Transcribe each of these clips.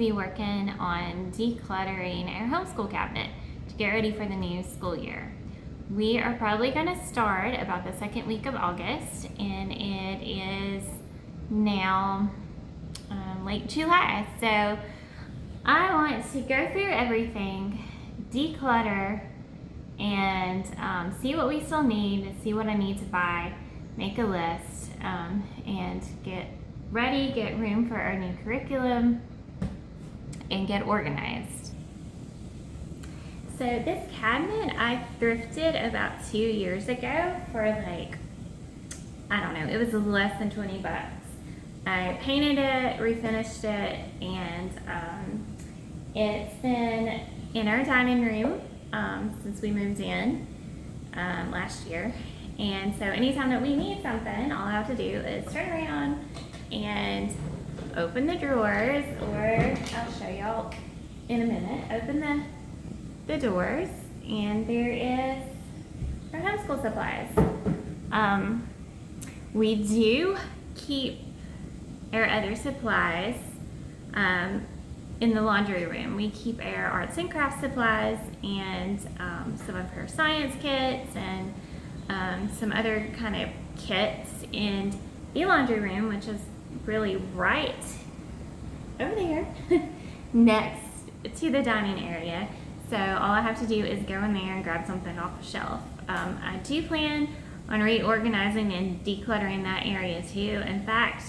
be working on decluttering our homeschool cabinet to get ready for the new school year. We are probably going to start about the second week of August, and it is now late July. So I want to go through everything, declutter, and see what we still need, see what I need to buy, make a list, and get ready, get room for our new curriculum, and get organized. So this cabinet I thrifted about 2 years ago for like, I don't know, it was less than 20 bucks. I painted it, refinished it, and it's been in our dining room since we moved in last year. And so anytime that we need something, all I have to do is turn around and open the drawers, or I'll show y'all in a minute, open the doors, and there is our homeschool supplies. We do keep our other supplies in the laundry room. We keep our arts and crafts supplies and some of her science kits and some other kind of kits in the laundry room, which is really right over there next to the dining area. So all I have to do is go in there and grab something off the shelf. I do plan on reorganizing and decluttering that area too. In fact,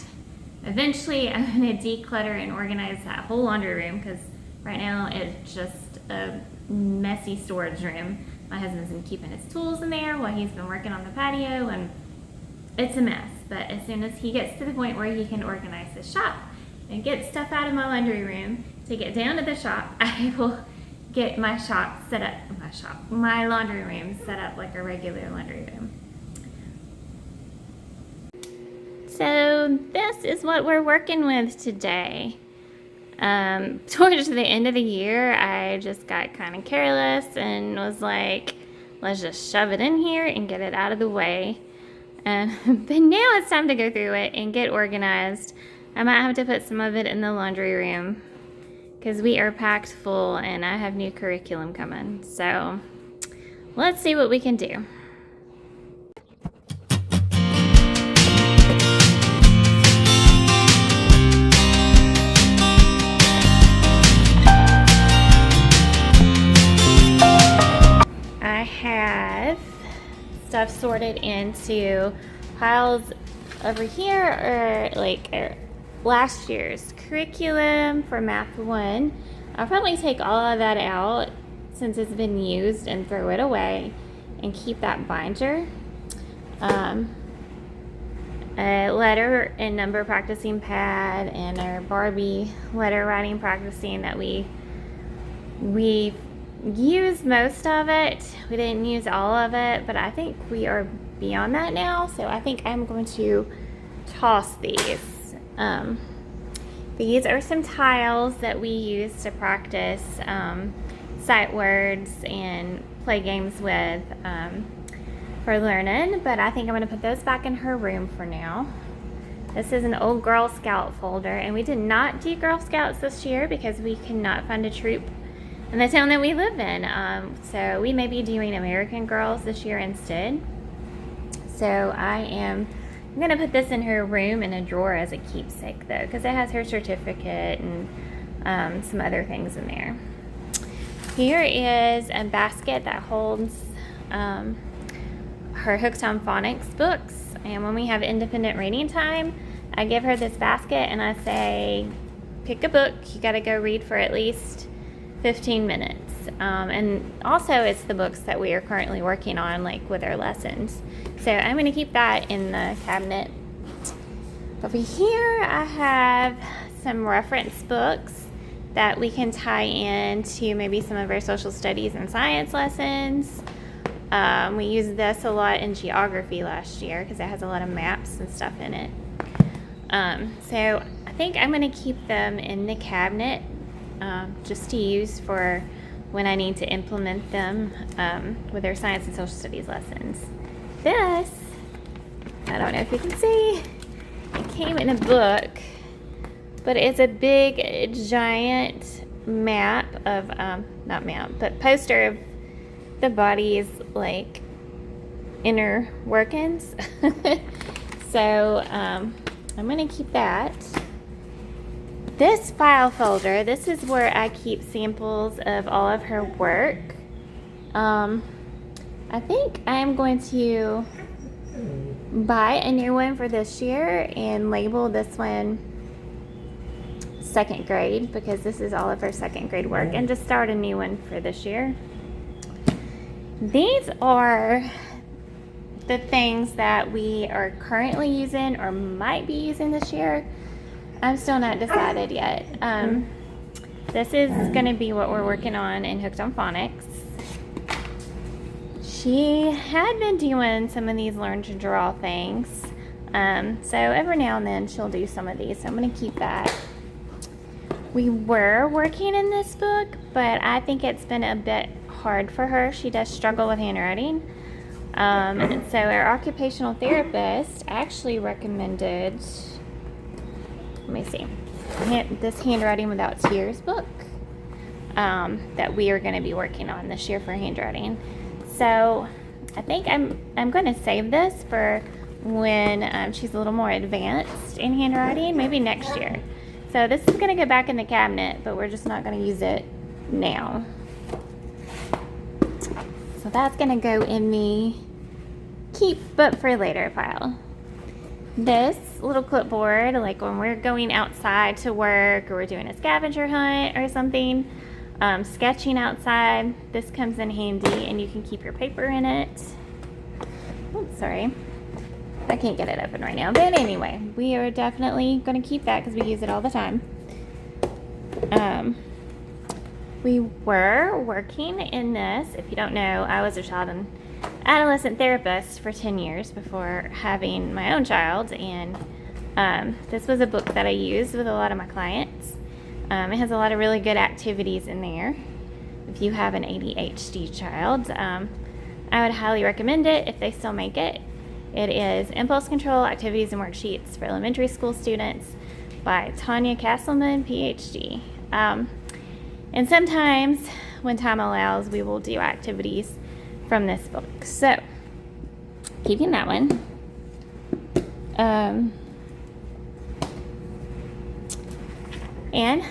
eventually I'm going to declutter and organize that whole laundry room, because right now it's just a messy storage room. My husband's been keeping his tools in there while he's been working on the patio, and it's a mess. But as soon as he gets to the point where he can organize his shop and get stuff out of my laundry room to get down to the shop, I will get my my laundry room set up like a regular laundry room. So this is what we're working with today. Towards the end of the year, I just got kind of careless and was like, let's just shove it in here and get it out of the way. But now it's time to go through it and get organized. I might have to put some of it in the laundry room because we are packed full and I have new curriculum coming. So let's see what we can do. I have stuff sorted into piles over here, or like last year's curriculum for Math 1. I'll probably take all of that out since it's been used and throw it away and keep that binder. A letter and number practicing pad and our Barbie letter writing practicing that we used most of it. We didn't use all of it, but I think we are beyond that now, so I think I'm going to toss these. These are some tiles that we use to practice sight words and play games with for learning, but I think I'm going to put those back in her room for now. This is an old Girl Scout folder, and we did not do Girl Scouts this year because we cannot find a troop in the town that we live in. So we may be doing American Girls this year instead. So I'm going to put this in her room in a drawer as a keepsake though, because it has her certificate and some other things in there. Here is a basket that holds her Hooked on Phonics books, and when we have independent reading time, I give her this basket and I say, pick a book, you got to go read for at least 15 minutes. And also it's the books that we are currently working on, like with our lessons. So I'm going to keep that in the cabinet. Over here I have some reference books that we can tie in to maybe some of our social studies and science lessons. We used this a lot in geography last year because it has a lot of maps and stuff in it. So I think I'm going to keep them in the cabinet just to use for when I need to implement them with our science and social studies lessons. This, I don't know if you can see, it came in a book but it's a big, giant map of, not map, but poster of the body's like inner workings. So I'm gonna keep that. This file folder, this is where I keep samples of all of her work. I think I'm going to buy a new one for this year and label this one second grade, because this is all of her second grade work, and just start a new one for this year. These are the things that we are currently using or might be using this year. I'm still not decided yet. This is going to be what we're working on in Hooked on Phonics. She had been doing some of these learn to draw things. So every now and then she'll do some of these. So I'm going to keep that. We were working in this book, but I think it's been a bit hard for her. She does struggle with handwriting. And so our occupational therapist actually recommended, let me see, this Handwriting Without Tears book that we are going to be working on this year for handwriting. So I think I'm going to save this for when she's a little more advanced in handwriting, maybe next year. So this is going to go back in the cabinet, but we're just not going to use it now. So that's going to go in the keep but for later pile. This little clipboard, like when we're going outside to work or we're doing a scavenger hunt or something, sketching outside, this comes in handy, and you can keep your paper in it. Oops, sorry. I can't get it open right now. But anyway, we are definitely going to keep that because we use it all the time. We were working in this. If you don't know, I was a child and adolescent therapist for 10 years before having my own child. And this was a book that I used with a lot of my clients. It has a lot of really good activities in there. If you have an ADHD child, I would highly recommend it if they still make it. It is Impulse Control Activities and Worksheets for Elementary School Students by Tanya Castleman, PhD. And sometimes, when time allows, we will do activities from this book. So, keeping that one. And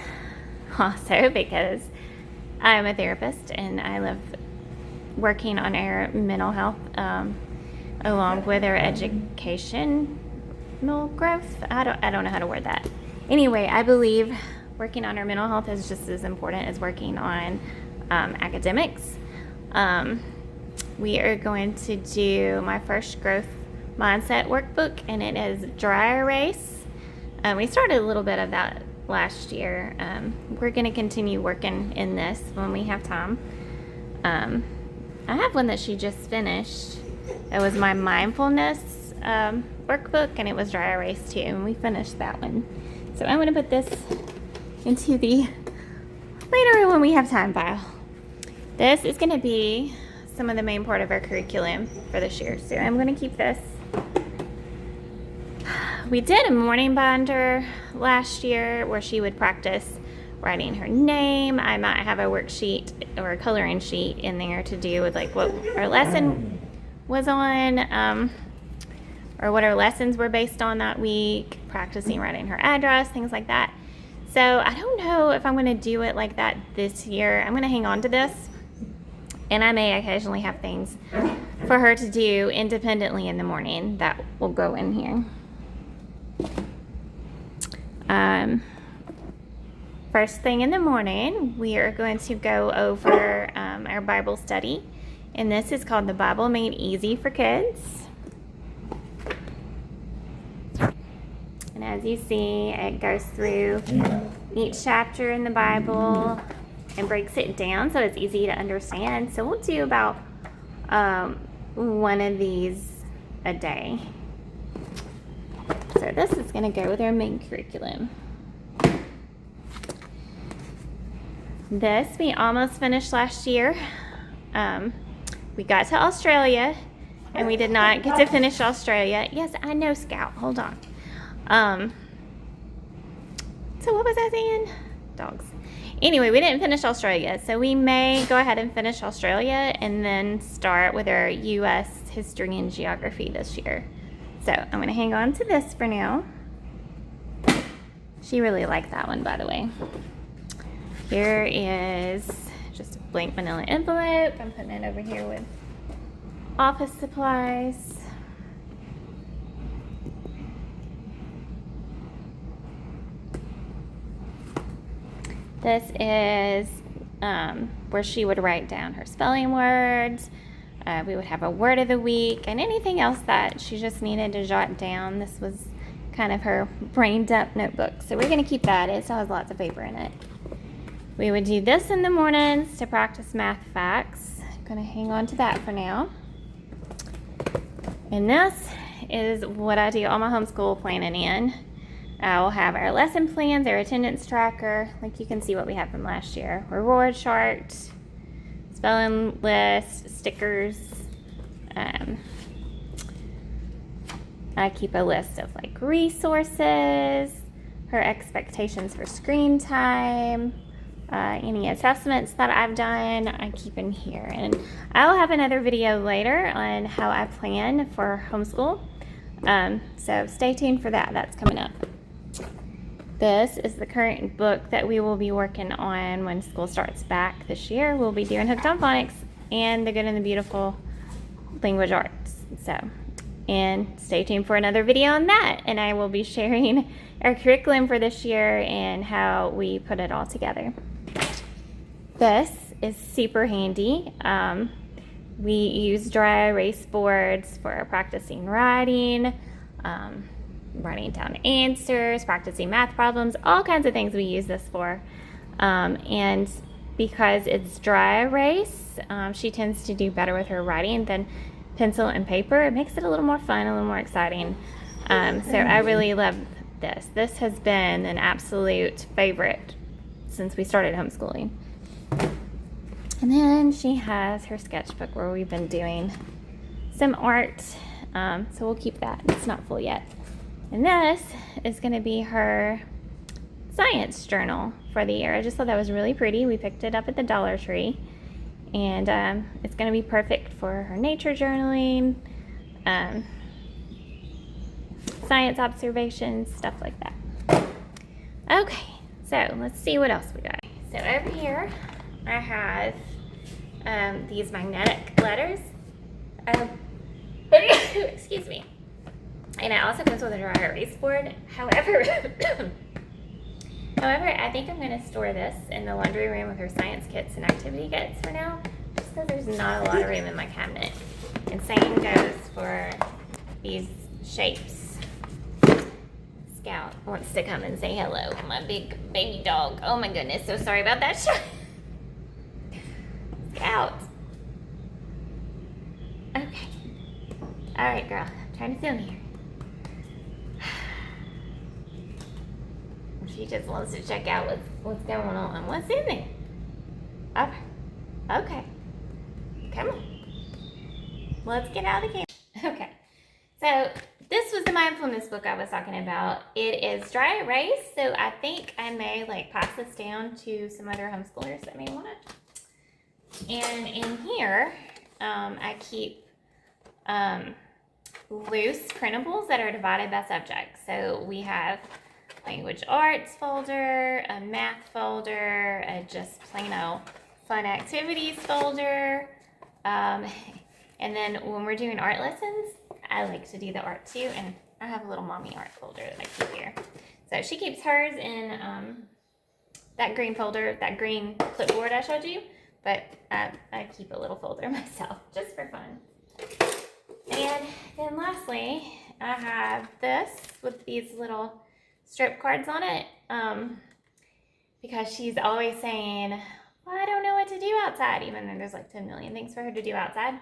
also because I'm a therapist and I love working on our mental health along with our educational growth. I don't know how to word that. Anyway, I believe working on our mental health is just as important as working on academics. We are going to do my first growth mindset workbook, and it is dry erase. We started a little bit of that last year. We're going to continue working in this when we have time. I have one that she just finished. It was my mindfulness workbook, and it was dry erase too, and we finished that one. So I'm going to put this into the later when we have time pile. This is going to be some of the main part of our curriculum for this year, so I'm going to keep this. We did a morning binder last year where she would practice writing her name. I might have a worksheet or a coloring sheet in there to do with like what our lesson was on, or what our lessons were based on that week, practicing writing her address, things like that. So I don't know if I'm going to do it like that this year. I'm going to hang on to this, and I may occasionally have things for her to do independently in the morning that will go in here. First thing in the morning, we are going to go over our Bible study, and this is called The Bible Made Easy for Kids. And as you see, it goes through each chapter in the Bible and breaks it down so it's easy to understand. So we'll do about one of these a day. So this is going to go with our main curriculum. This we almost finished last year. We got to Australia and we did not get to finish Australia. Yes, I know, Scout. Hold on. So what was I saying? Dogs. Anyway, we didn't finish Australia, so we may go ahead and finish Australia and then start with our U.S. history and geography this year. So I'm going to hang on to this for now. She really liked that one, by the way. Here is just a blank manila envelope. I'm putting it over here with office supplies. This is where she would write down her spelling words. We would have a word of the week and anything else that she just needed to jot down. This was kind of her brain dump notebook. So we're going to keep that. It still has lots of paper in it. We would do this in the mornings to practice math facts. I'm going to hang on to that for now. And this is what I do all my homeschool planning in. We'll have our lesson plans, our attendance tracker, like you can see what we had from last year, reward chart, spelling list, stickers. I keep a list of like resources, her expectations for screen time, any assessments that I've done, I keep in here. And I'll have another video later on how I plan for homeschool. So stay tuned for that. That's coming up. This is the current book that we will be working on when school starts back this year. We'll be doing Hooked on Phonics and The Good and the Beautiful Language Arts. And stay tuned for another video on that. And I will be sharing our curriculum for this year and how we put it all together. This is super handy. We use dry erase boards for practicing writing, writing down answers, practicing math problems, all kinds of things we use this for. And because it's dry erase, she tends to do better with her writing than pencil and paper. It makes it a little more fun, a little more exciting. So I really love this. This has been an absolute favorite since we started homeschooling. And then she has her sketchbook where we've been doing some art. So we'll keep that. It's not full yet. And this is going to be her science journal for the year. I just thought that was really pretty. We picked it up at the Dollar Tree. And it's going to be perfect for her nature journaling, science observations, stuff like that. Okay, so let's see what else we got. So over here, I have these magnetic letters. Excuse me. And it also comes with a dry erase board. However, I think I'm going to store this in the laundry room with her science kits and activity kits for now, just because there's not a lot of room in my cabinet. And same goes for these shapes. Scout wants to come and say hello. My big baby dog. Oh my goodness, so sorry about that. Scout. Okay. All right, girl. I'm trying to film here. She just wants to check out what's going on. What's in there? Okay. Come on. Let's get out of the camera. Okay. So this was the mindfulness book I was talking about. It is dry erase, so I think I may pass this down to some other homeschoolers that may want it. And in here, I keep loose printables that are divided by subject. So we have language arts folder, a math folder, a just plain old fun activities folder. And then when we're doing art lessons, I like to do the art too. And I have a little mommy art folder that I keep here. So she keeps hers in that green folder, that green clipboard I showed you. But I keep a little folder myself just for fun. And then lastly, I have this with these little strip cards on it, because she's always saying, well, I don't know what to do outside, even though there's 10 million things for her to do outside.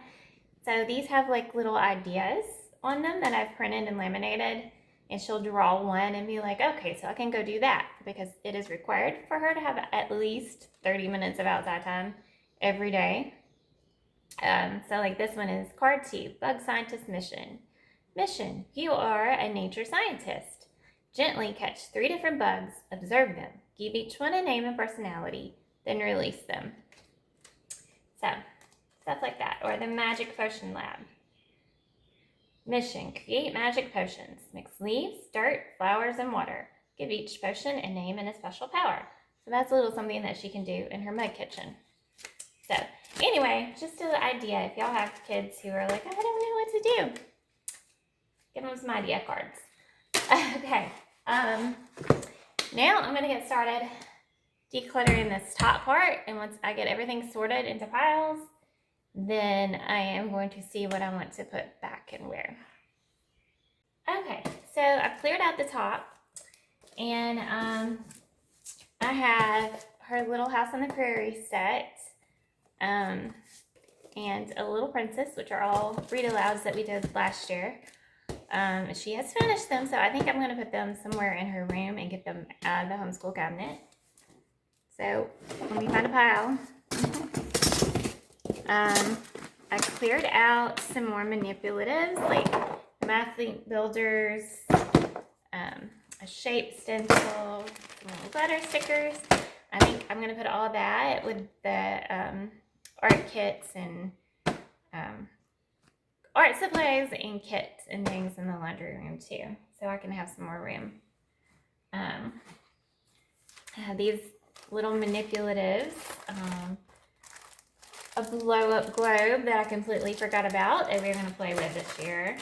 So these have little ideas on them that I've printed and laminated, and she'll draw one and be like, okay, so I can go do that, because it is required for her to have at least 30 minutes of outside time every day. So this one is card 2, Bug Scientist Mission. Mission, you are a nature scientist. Gently catch 3 different bugs, observe them, give each one a name and personality, then release them. So, stuff like that. Or the Magic Potion Lab. Mission, create magic potions. Mix leaves, dirt, flowers, and water. Give each potion a name and a special power. So that's a little something that she can do in her mud kitchen. So anyway, just an idea. If y'all have kids who are like, I don't know what to do, give them some idea cards. Okay, now I'm going to get started decluttering this top part. And once I get everything sorted into piles, then I am going to see what I want to put back and where. Okay, so I've cleared out the top, and I have her Little House on the Prairie set, and a Little Princess, which are all read alouds that we did last year. She has finished them, so I think I'm going to put them somewhere in her room and get them out of the homeschool cabinet. So let me find a pile. I cleared out some more manipulatives, like math builders, a shape stencil, some little glitter stickers. I think I'm going to put all that with the art kits and art supplies and kits and things in the laundry room too, so I can have some more room. I have these little manipulatives. A blow-up globe that I completely forgot about that we're going to play with this year.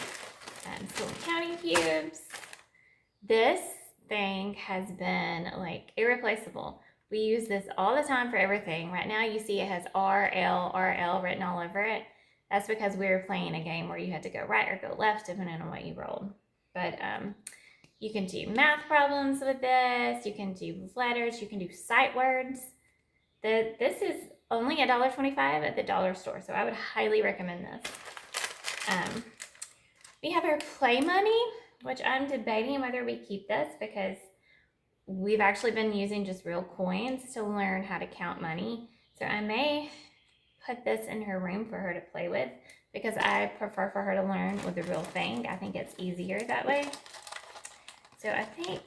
Some counting cubes. This thing has been like irreplaceable. We use this all the time for everything. Right now you see it has RL, RL written all over it. That's because we were playing a game where you had to go right or go left depending on what you rolled. But you can do math problems with this. You can do letters. You can do sight words. This is only $1.25 at the dollar store, so I would highly recommend this. We have our play money, which I'm debating whether we keep this because we've actually been using just real coins to learn how to count money. So I may put this in her room for her to play with because I prefer for her to learn with the real thing. I think it's easier that way. So I think,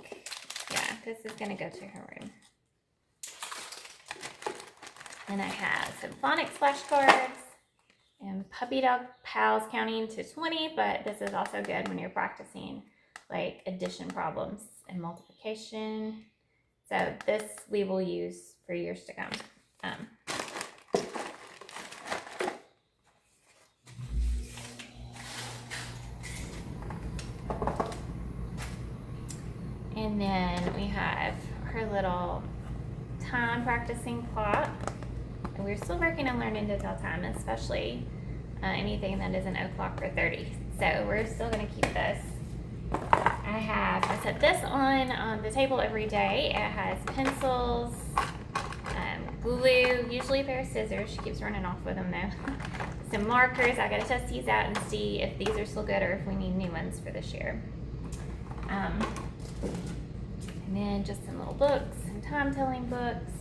yeah, this is going to go to her room. And I have some phonics flashcards and puppy dog pals counting to 20, but this is also good when you're practicing like addition problems and multiplication. So this we will use for years to come. And then we have her little time practicing clock. And we're still working on learning to tell time, especially anything that isn't o'clock or 30. So we're still going to keep this. I set this on the table every day. It has pencils, glue, usually a pair of scissors. She keeps running off with them though. Some markers. I got to test these out and see if these are still good or if we need new ones for this year. And then just some little books, some time-telling books.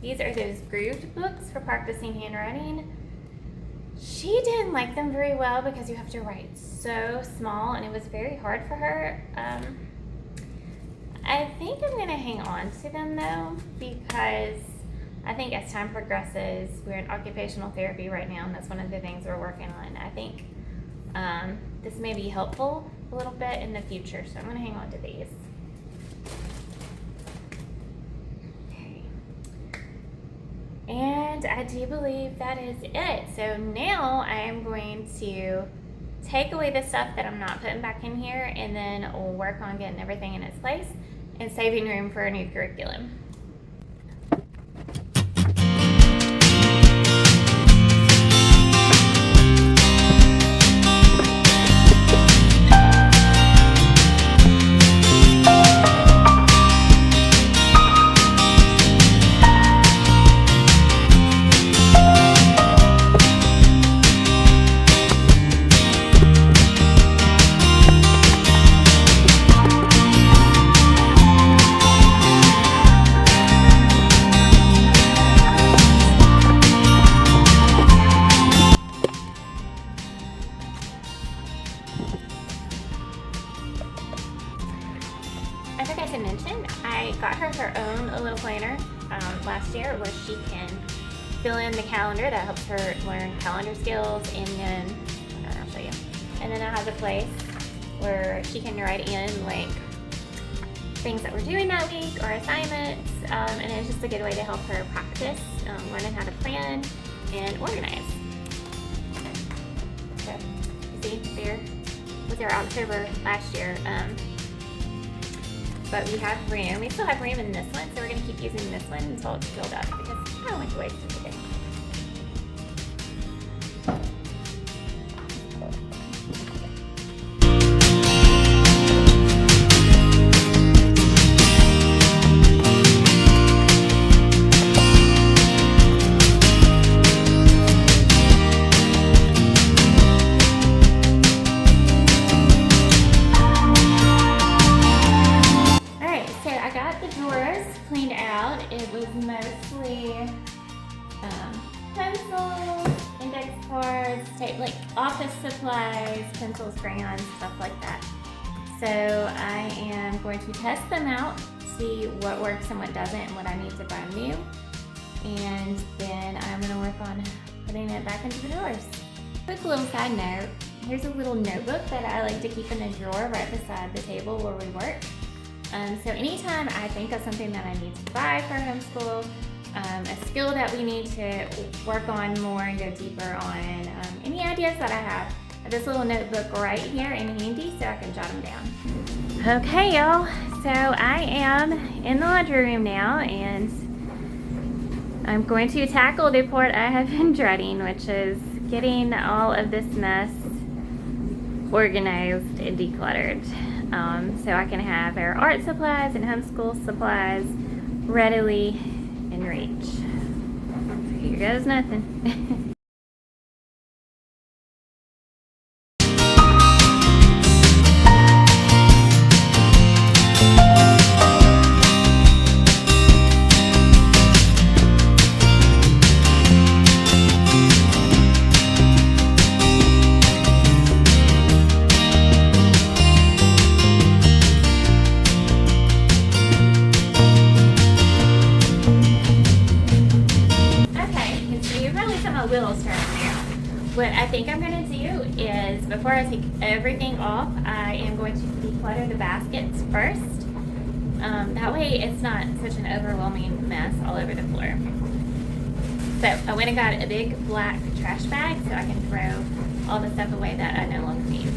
These are those grooved books for practicing handwriting. She didn't like them very well because you have to write so small and it was very hard for her. I think I'm going to hang on to them though because I think as time progresses, we're in occupational therapy right now and that's one of the things we're working on. I think this may be helpful a little bit in the future, so I'm going to hang on to these. And I do believe that is it. So now I am going to take away the stuff that I'm not putting back in here and then we'll work on getting everything in its place and saving room for a new curriculum. can fill in the calendar. That helps her learn calendar skills. And then, I'll show you. And then I have a place where she can write in like things that we're doing that week or assignments. And it's just a good way to help her practice learning how to plan and organize. So, you see, there was our October last year. But we have room. We still have room in this one, so we're going to keep using this one until it's filled up because I don't like to waste it today. Cleaned out. It was mostly pencils, index cards, tape, like office supplies, pencils, crayons, stuff like that. So I am going to test them out, see what works and what doesn't, and what I need to buy new. And then I'm going to work on putting it back into the drawers. Quick little side note, here's a little notebook that I like to keep in a drawer right beside the table where we work. So anytime I think of something that I need to buy for homeschool, a skill that we need to work on more and go deeper on, any ideas that I have this little notebook right here and handy so I can jot them down. Okay, y'all, so I am in the laundry room now, and I'm going to tackle the part I have been dreading, which is getting all of this mess organized and decluttered. So I can have our art supplies and homeschool supplies readily in reach. So here goes nothing. Wheels turning there. What I think I'm going to do is, before I take everything off, I am going to declutter the baskets first. That way it's not such an overwhelming mess all over the floor. So I went and got a big black trash bag so I can throw all the stuff away that I no longer need.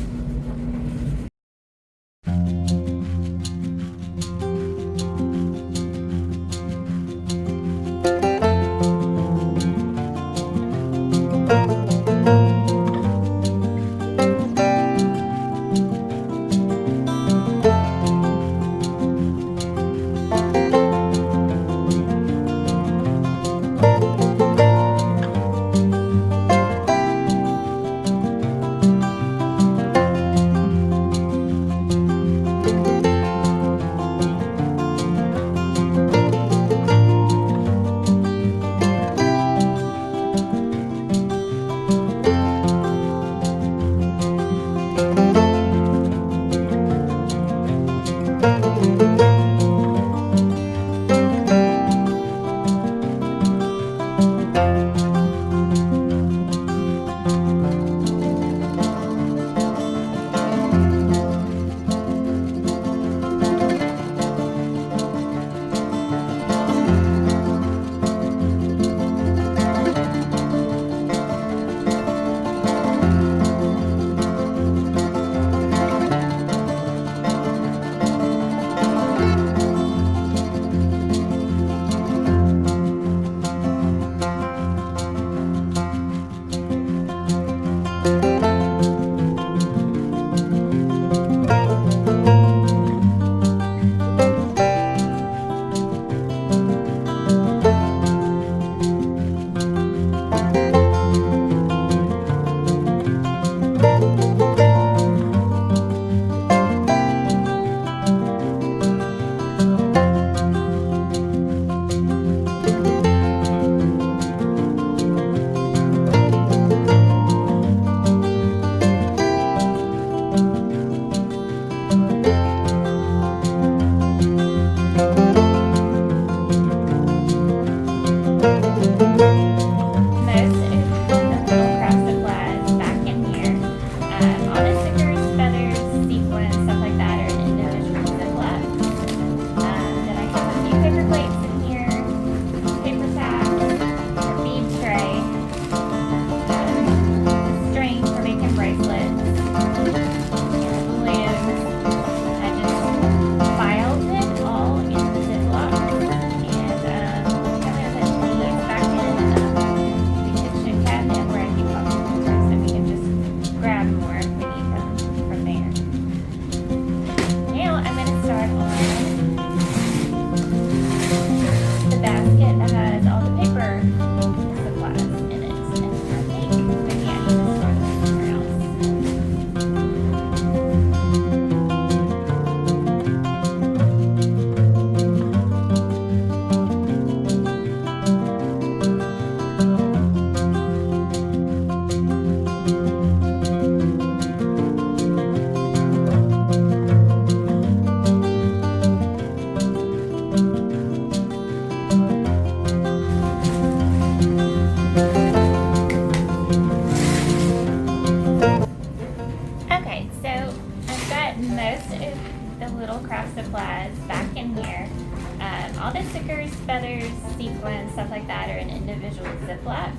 individual Ziplocs.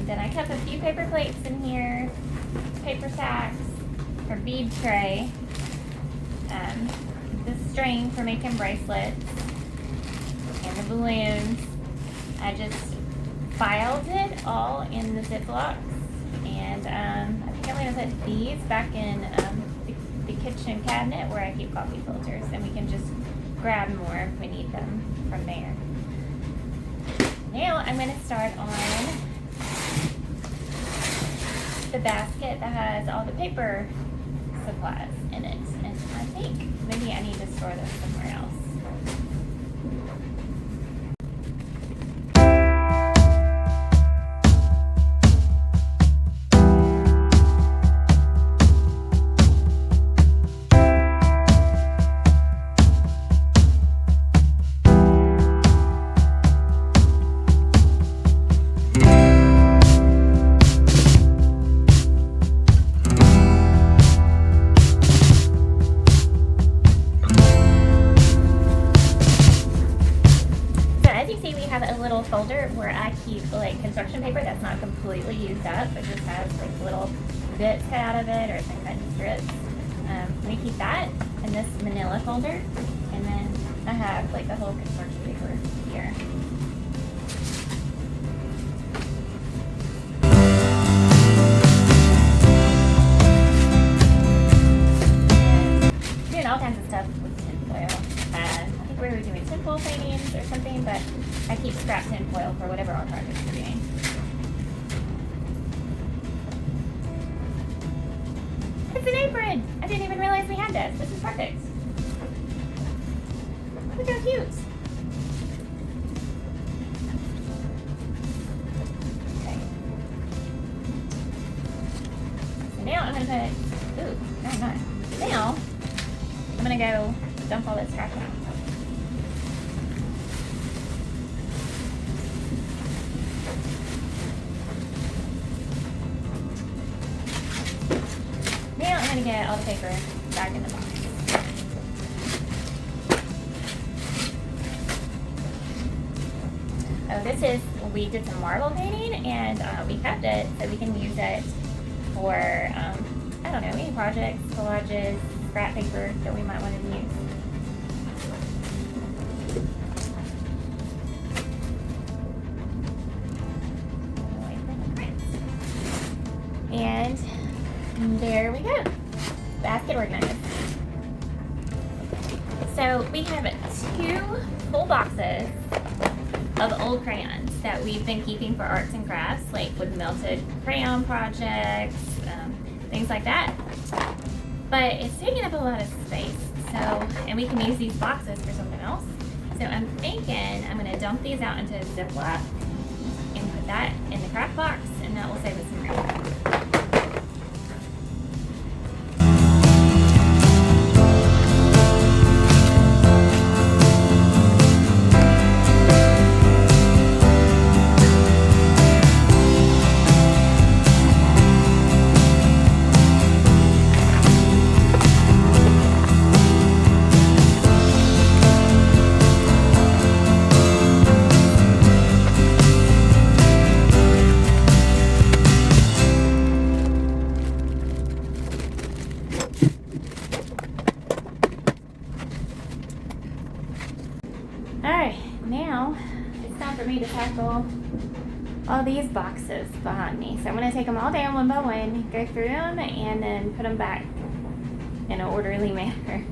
Then I kept a few paper plates in here, paper sacks, or bead tray, the string for making bracelets, and the balloons. I just filed it all in the Ziplocs, and I think I'm going to put these back in the kitchen cabinet where I keep coffee filters, and we can just grab more if we need them from there. Now I'm going to start on the basket that has all the paper supplies in it, and I think maybe I need to store those somewhere else. Folder where I keep like construction paper that's not completely used up, but just has like little bits cut out of it or some kind of strips. We keep that in this manila folder, and then I have like the whole construction paper here. Doing all kinds of stuff with tinfoil. I think we were doing tinfoil paintings or something, but I keep scrap tinfoil for whatever our projects we're doing. It's an apron! I didn't even realize we had this. This is perfect. Look how cute. Okay. So now I'm going to put, ooh, no I'm not. Now, I'm going to go dump all this trash out. I'm going to get all the paper back in the box. Oh, this is, we did some marble painting, and we kept it so we can use it for, I don't know, any projects, collages, scrap paper that we might want to use. And there we go. Basket organized. So we have 2 full boxes of old crayons that we've been keeping for arts and crafts, like with melted crayon projects, things like that. But it's taking up a lot of space. So, and we can use these boxes for something else. So I'm thinking I'm going to dump these out into a Ziploc and put that in the craft box, and that will save us some room. Now it's time for me to tackle all these boxes behind me. So I'm going to take them all down one by one, go through them, and then put them back in an orderly manner.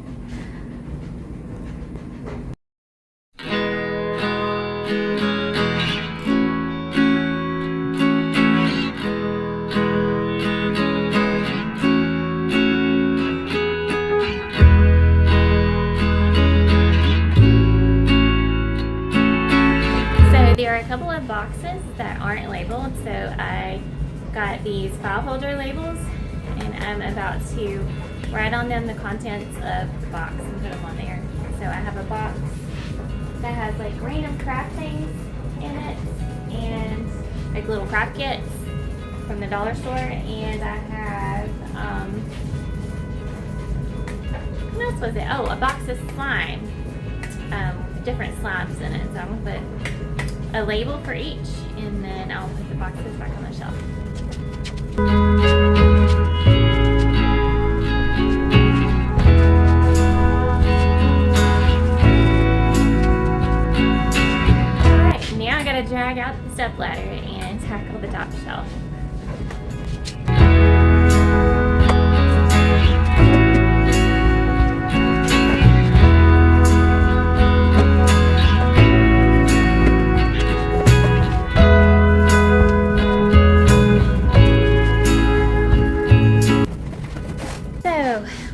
There are a couple of boxes that aren't labeled, so I got these file holder labels, and I'm about to write on them the contents of the box and put them on there. So I have a box that has like random craft things in it, and like little craft kits from the dollar store, and I have, what else was it? Oh, a box of slime, with different slimes in it. So I'm going to put a label for each, and then I'll put the boxes back on the shelf. Alright, now I gotta drag out the step ladder and tackle the top shelf.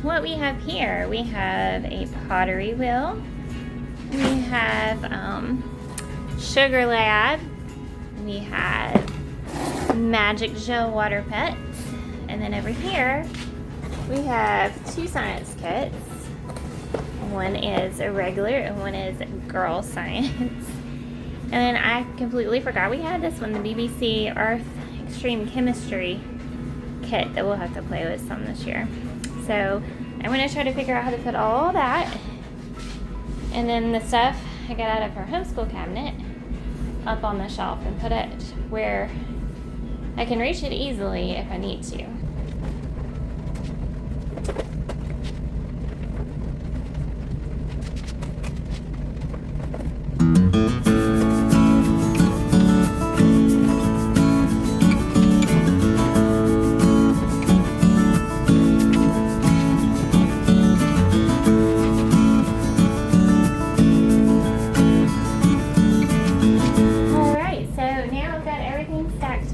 What we have here, we have a pottery wheel, we have Sugar Lab, we have Magic Gel water pets, and then over here we have two science kits. One is a regular and one is girl science. And then I completely forgot we had this one, the BBC Earth Extreme Chemistry kit that we'll have to play with some this year. So I'm going to try to figure out how to put all that and then the stuff I got out of our homeschool cabinet up on the shelf and put it where I can reach it easily if I need to.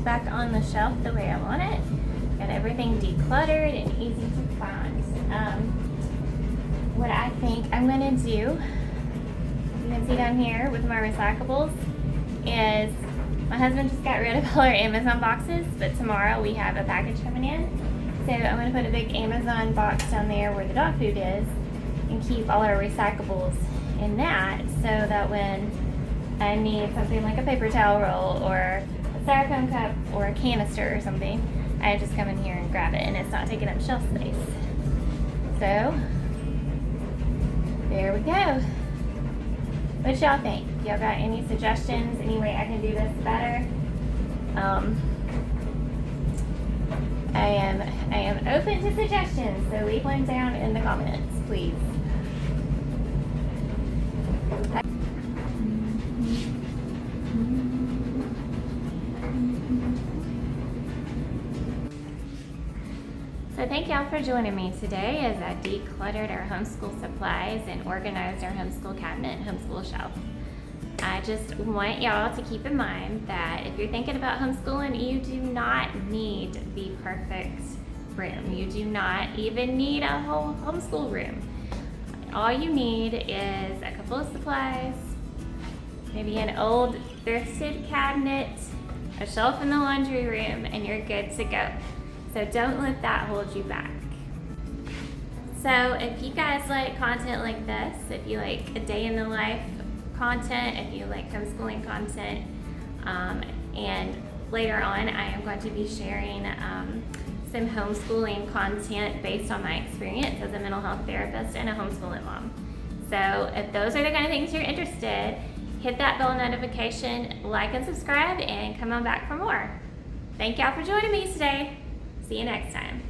Back on the shelf the way I want it. Got everything decluttered and easy to find. What I think I'm going to do, you can see down here with my recyclables, is my husband just got rid of all our Amazon boxes, but tomorrow we have a package coming in. So I'm going to put a big Amazon box down there where the dog food is and keep all our recyclables in that, so that when I need something like a paper towel roll or styrofoam cup or a canister or something, I just come in here and grab it and it's not taking up shelf space. So there we go. What y'all think? Y'all got any suggestions? Any way I can do this better? I am open to suggestions, so leave one down in the comments, please. So thank y'all for joining me today as I decluttered our homeschool supplies and organized our homeschool cabinet and homeschool shelf. I just want y'all to keep in mind that if you're thinking about homeschooling, you do not need the perfect room. You do not even need a whole homeschool room. All you need is a couple of supplies, maybe an old thrifted cabinet, a shelf in the laundry room, and you're good to go. So don't let that hold you back. So if you guys like content like this, if you like a day in the life content, if you like homeschooling content, and later on I am going to be sharing some homeschooling content based on my experience as a mental health therapist and a homeschooling mom. So if those are the kind of things you're interested, hit that bell notification, like and subscribe, and come on back for more. Thank y'all for joining me today. See you next time.